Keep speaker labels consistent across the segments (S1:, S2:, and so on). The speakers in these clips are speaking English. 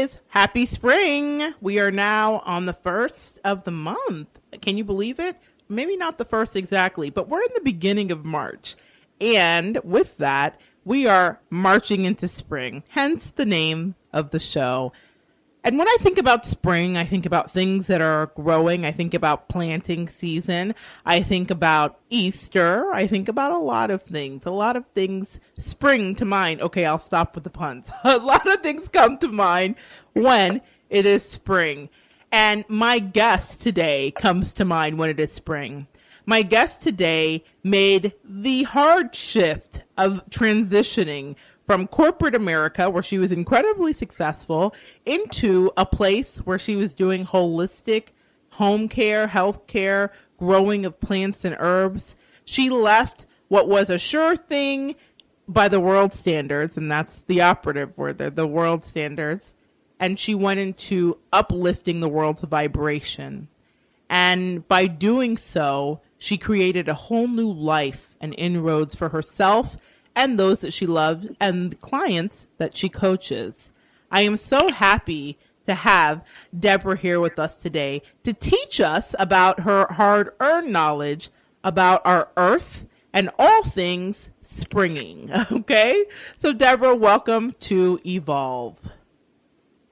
S1: guys. Happy spring. We are now on the first of the month. Can you believe it? Maybe not the first exactly, but we're in the beginning of March. And with that, we are marching into spring, hence the name of the show. And when I think about spring, I think about things that are growing. I think about planting season. I think about Easter. I think about a lot of things. A lot of things spring to mind. Okay, I'll stop with the puns. A lot of things come to mind when it is spring. And my guest today comes to mind when it is spring. My guest today made the hard shift of transitioning from corporate America, where she was incredibly successful, into a place where she was doing holistic home care, health care, growing of plants and herbs. She left what was a sure thing by the world standards, and that's the operative word there, the world standards, and she went into uplifting the world's vibration. And by doing so, she created a whole new life and inroads for herself and those that she loved and clients that she coaches. I am so happy to have Deborah here with us today to teach us about her hard-earned knowledge about our earth and all things springing. Okay? So Deborah, welcome to Evolve.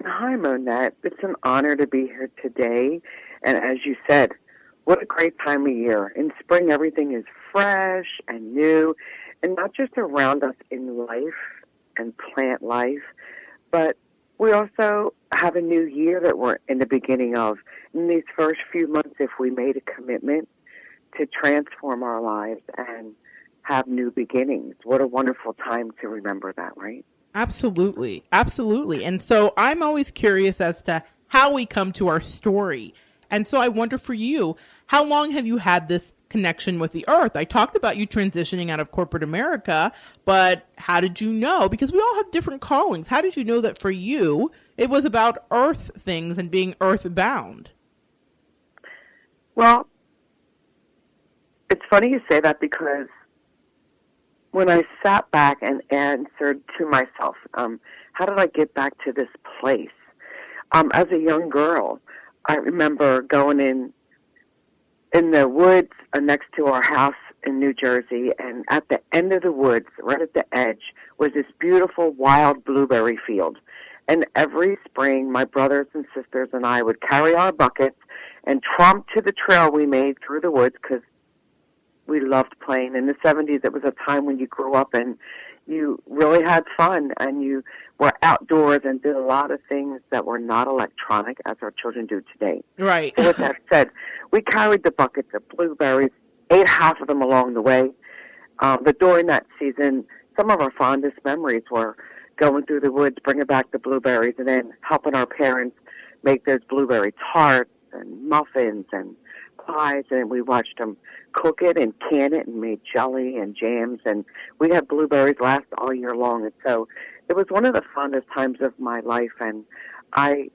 S2: Hi, Monette. It's an honor to be here today. And as you said, what a great time of year. In spring, everything is fresh and new. And not just around us in life and plant life, but we also have a new year that we're in the beginning of. In these first few months, if we made a commitment to transform our lives and have new beginnings, what a wonderful time to remember that, right?
S1: Absolutely. Absolutely. And so I'm always curious as to how we come to our story. And so I wonder for you, how long have you had this connection with the earth? I talked about you transitioning out of corporate America, but how did you know? Because we all have different callings. How did you know that for you, it was about earth things and being earthbound?
S2: Well, it's funny you say that because when I sat back and answered to myself, how did I get back to this place? As a young girl, I remember going in the woods next to our house in New Jersey, and at the end of the woods, right at the edge, was this beautiful wild blueberry field. And every spring, my brothers and sisters and I would carry our buckets and tromp to the trail we made through the woods because we loved playing. In the 70s, it was a time when you grew up and you really had fun and you were outdoors and did a lot of things that were not electronic as our children do today.
S1: Right.
S2: So with that said, we carried the buckets of blueberries, ate half of them along the way. But during that season, some of our fondest memories were going through the woods, bringing back the blueberries, and then helping our parents make those blueberry tarts and muffins and pies, and we watched them cook it and can it and made jelly and jams, and we had blueberries last all year long. And so it was one of the fondest times of my life, and I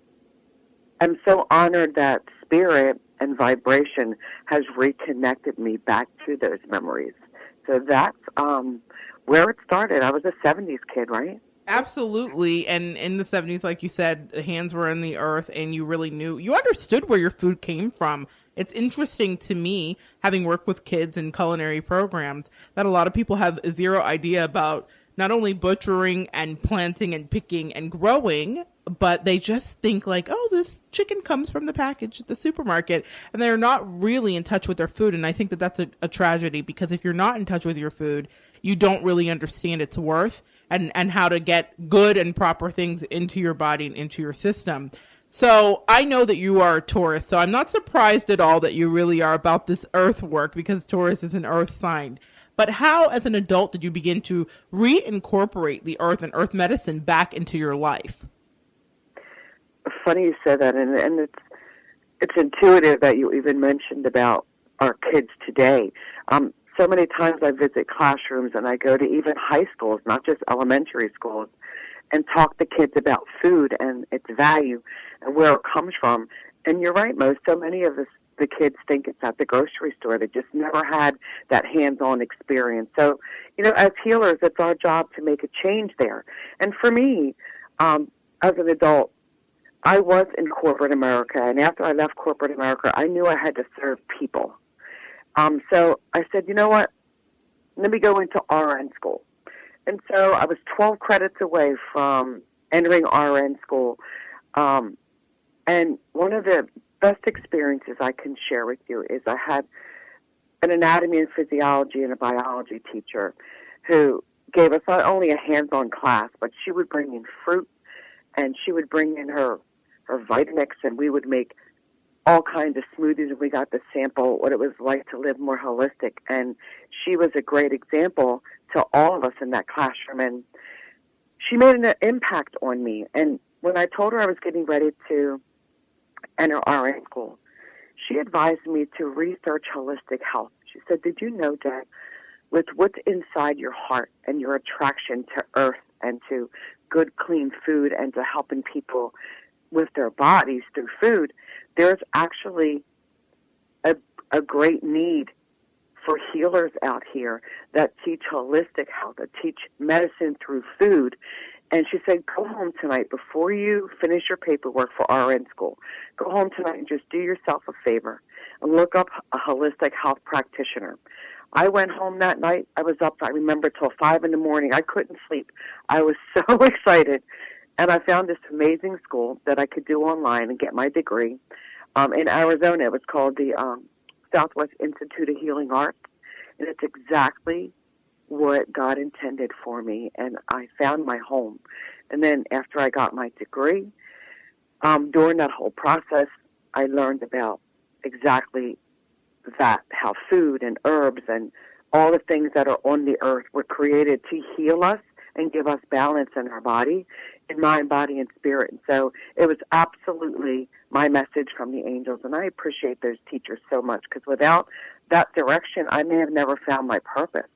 S2: am so honored that spirit and vibration has reconnected me back to those memories. So that's where it started. I was a 70s kid, right?
S1: Absolutely. And in the 70s, like you said, the hands were in the earth and you really knew, you understood where your food came from. It's interesting to me, having worked with kids in culinary programs, that a lot of people have zero idea about not only butchering and planting and picking and growing, but they just think like, oh, this chicken comes from the package at the supermarket, and they're not really in touch with their food. And I think that that's a tragedy, because if you're not in touch with your food, you don't really understand its worth and how to get good and proper things into your body and into your system. So I know that you are a Taurus, so I'm not surprised at all that you really are about this earth work, because Taurus is an earth sign. But how, as an adult, did you begin to reincorporate the earth and earth medicine back into your life?
S2: Funny you said that, and it's intuitive that you even mentioned about our kids today. So many times I visit classrooms and I go to even high schools, not just elementary schools, and talk to kids about food and its value and where it comes from. And you're right, Mo, so many of the kids think it's at the grocery store. They just never had that hands-on experience. So, as healers, it's our job to make a change there. And for me, as an adult, I was in corporate America, and after I left corporate America, I knew I had to serve people. So I said, you know what? Let me go into RN school. And so I was 12 credits away from entering RN school. And one of the best experiences I can share with you is I had an anatomy and physiology and a biology teacher who gave us not only a hands-on class, but she would bring in fruit and she would bring in her Vitamix, and we would make all kinds of smoothies, and we got to sample what it was like to live more holistic. And she was a great example to all of us in that classroom, and she made an impact on me. And when I told her I was getting ready to enter RN school, she advised me to research holistic health. She said, did you know that with what's inside your heart and your attraction to earth and to good, clean food and to helping people with their bodies through food, there's actually a great need for healers out here that teach holistic health, that teach medicine through food. And she said, go home tonight before you finish your paperwork for RN school. Go home tonight and just do yourself a favor and look up a holistic health practitioner. I went home that night. I was up, I remember, till 5 in the morning. I couldn't sleep. I was so excited. And I found this amazing school that I could do online and get my degree. In Arizona, it was called the Southwest Institute of Healing Arts. And it's exactly what God intended for me. And I found my home. And then after I got my degree, during that whole process, I learned about exactly that, how food and herbs and all the things that are on the earth were created to heal us and give us balance in our body, in mind, body, and spirit. And so it was absolutely my message from the angels. And I appreciate those teachers so much, because without that direction, I may have never found my purpose.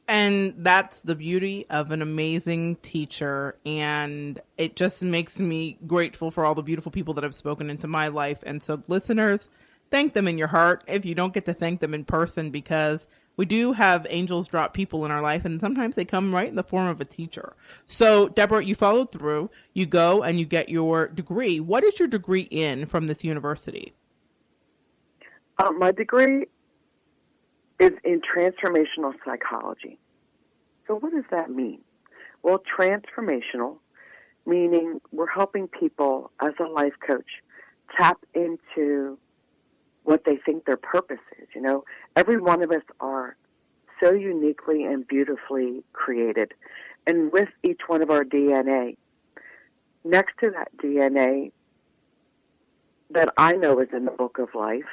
S1: And that's the beauty of an amazing teacher. And it just makes me grateful for all the beautiful people that have spoken into my life. And so, listeners, thank them in your heart if you don't get to thank them in person, because we do have angels drop people in our life, and sometimes they come right in the form of a teacher. So, Deborah, you followed through. You go and you get your degree. What is your degree in from this university?
S2: My degree is in transformational psychology. So what does that mean? Well, transformational, meaning we're helping people as a life coach tap into what they think their purpose is. You know, every one of us are so uniquely and beautifully created. And with each one of our DNA, next to that DNA that I know is in the book of life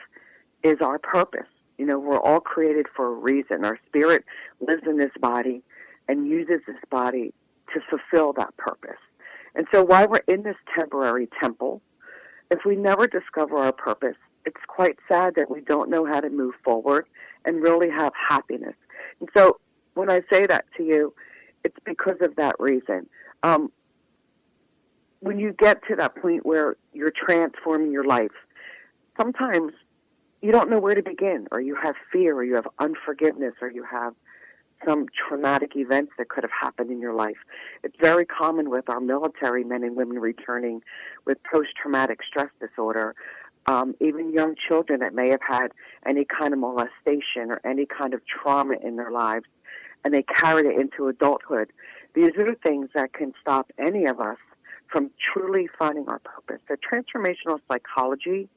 S2: is our purpose. You know, we're all created for a reason. Our spirit lives in this body and uses this body to fulfill that purpose. And so while we're in this temporary temple, if we never discover our purpose, it's quite sad that we don't know how to move forward and really have happiness. And so when I say that to you, it's because of that reason. When you get to that point where you're transforming your life, sometimes you don't know where to begin, or you have fear, or you have unforgiveness, or you have some traumatic events that could have happened in your life. It's very common with our military men and women returning with post-traumatic stress disorder, even young children that may have had any kind of molestation or any kind of trauma in their lives, and they carried it into adulthood. These are the things that can stop any of us from truly finding our purpose. So transformational psychology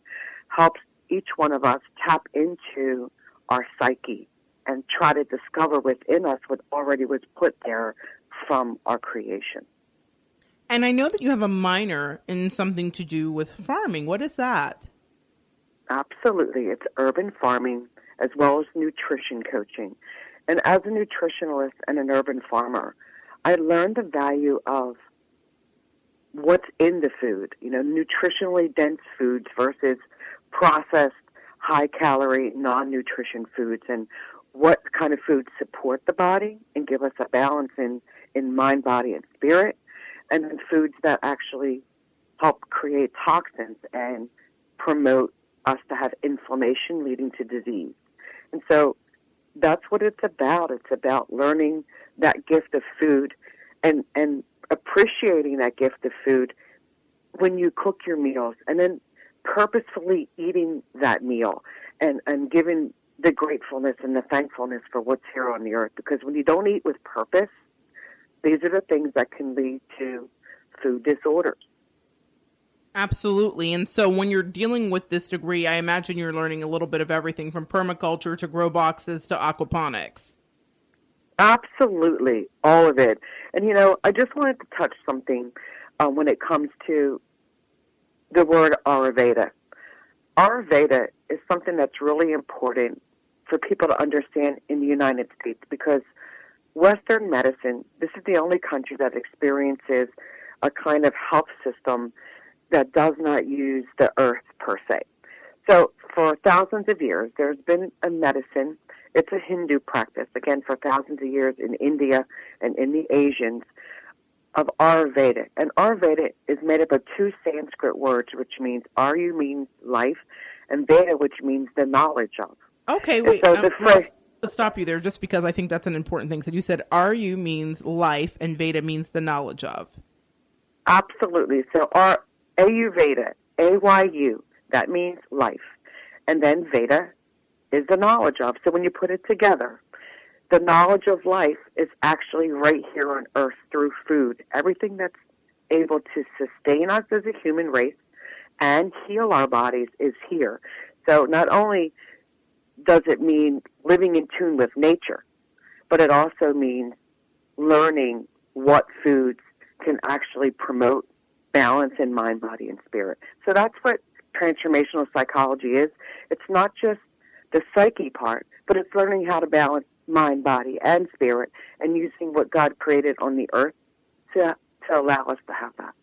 S2: helps each one of us tap into our psyche and try to discover within us what already was put there from our creation.
S1: And I know that you have a minor in something to do with farming. What is that?
S2: Absolutely. It's urban farming as well as nutrition coaching. And as a nutritionalist and an urban farmer, I learned the value of what's in the food, you know, nutritionally dense foods versus processed, high-calorie, non-nutrition foods, and what kind of foods support the body and give us a balance in mind, body, and spirit, and then foods that actually help create toxins and promote us to have inflammation leading to disease. And so that's what it's about. It's about learning that gift of food and appreciating that gift of food when you cook your meals and then purposefully eating that meal and giving the gratefulness and the thankfulness for what's here on the earth. Because when you don't eat with purpose, these are the things that can lead to food disorders.
S1: Absolutely. And so when you're dealing with this degree, I imagine you're learning a little bit of everything from permaculture to grow boxes to aquaponics.
S2: Absolutely, all of it. And, I just wanted to touch something when it comes to the word Ayurveda. Ayurveda is something that's really important for people to understand in the United States, because Western medicine, this is the only country that experiences a kind of health system that does not use the earth per se. So for thousands of years, there's been a medicine. It's a Hindu practice, again, for thousands of years in India and in the Asians, of Ayurveda. And Ayurveda is made up of two Sanskrit words, which means Aryu means life, and Veda, which means the knowledge of.
S1: Okay, wait.
S2: So
S1: Let's stop you there just because I think that's an important thing. So you said Aryu means life and Veda means the knowledge of.
S2: Absolutely. So Ayurveda, A-Y-U, that means life. And then Veda is the knowledge of. So when you put it together, the knowledge of life is actually right here on earth through food. Everything that's able to sustain us as a human race and heal our bodies is here. So not only does it mean living in tune with nature, but it also means learning what foods can actually promote balance in mind, body, and spirit. So that's what transformational psychology is. It's not just the psyche part, but it's learning how to balance mind, body, and spirit, and using what God created on the earth to allow us to have that.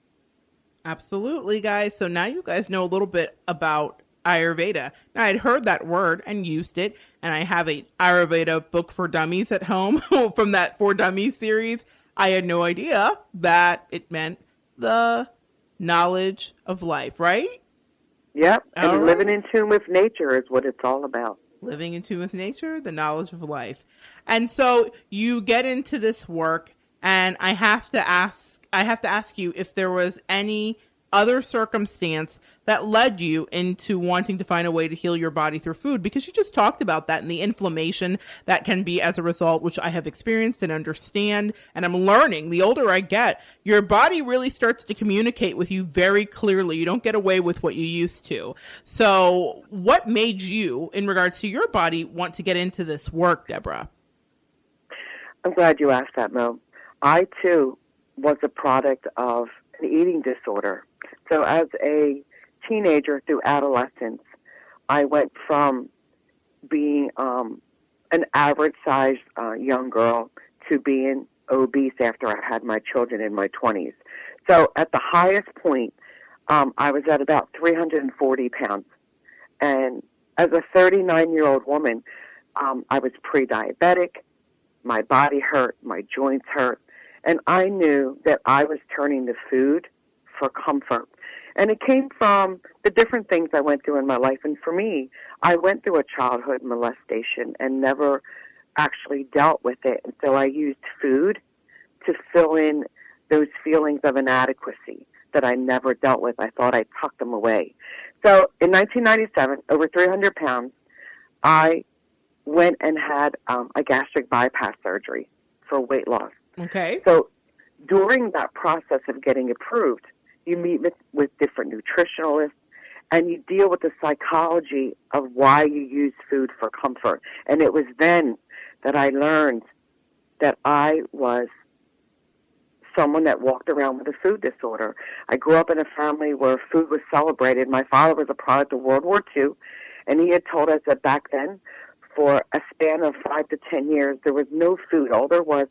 S1: Absolutely, guys. So now you guys know a little bit about Ayurveda. Now, I'd heard that word and used it, and I have a Ayurveda book for dummies at home from that For Dummies series. I had no idea that it meant the knowledge of life, right?
S2: Yep, and
S1: All
S2: living
S1: right.
S2: in tune with nature is what it's all about.
S1: Living in tune with nature, the knowledge of life. And so you get into this work, and I have to ask you if there was any other circumstance that led you into wanting to find a way to heal your body through food, because you just talked about that and the inflammation that can be as a result, which I have experienced and understand, and I'm learning. The older I get, your body really starts to communicate with you very clearly. You don't get away with what you used to. So what made you, in regards to your body, want to get into this work, Deborah?
S2: I'm glad you asked that, Mo. I, too, was a product of an eating disorder. So as a teenager through adolescence, I went from being an average-sized young girl to being obese after I had my children in my 20s. So at the highest point, I was at about 340 pounds. And as a 39-year-old woman, I was pre-diabetic. My body hurt. My joints hurt. And I knew that I was turning to food for comfort. And it came from the different things I went through in my life. And for me, I went through a childhood molestation and never actually dealt with it. And so I used food to fill in those feelings of inadequacy that I never dealt with. I thought I tucked them away. So in 1997, over 300 pounds, I went and had a gastric bypass surgery for weight loss.
S1: Okay.
S2: So during that process of getting approved, you meet with different nutritionalists, and you deal with the psychology of why you use food for comfort. And it was then that I learned that I was someone that walked around with a food disorder. I grew up in a family where food was celebrated. My father was a product of World War II, and he had told us that back then, for a span of 5 to 10 years, there was no food. All there was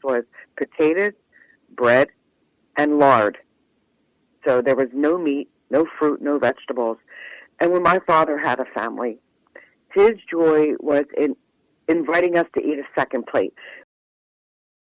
S2: potatoes, bread, and lard. So there was no meat, no fruit, no vegetables. And when my father had a family, his joy was in inviting us to eat a second plate.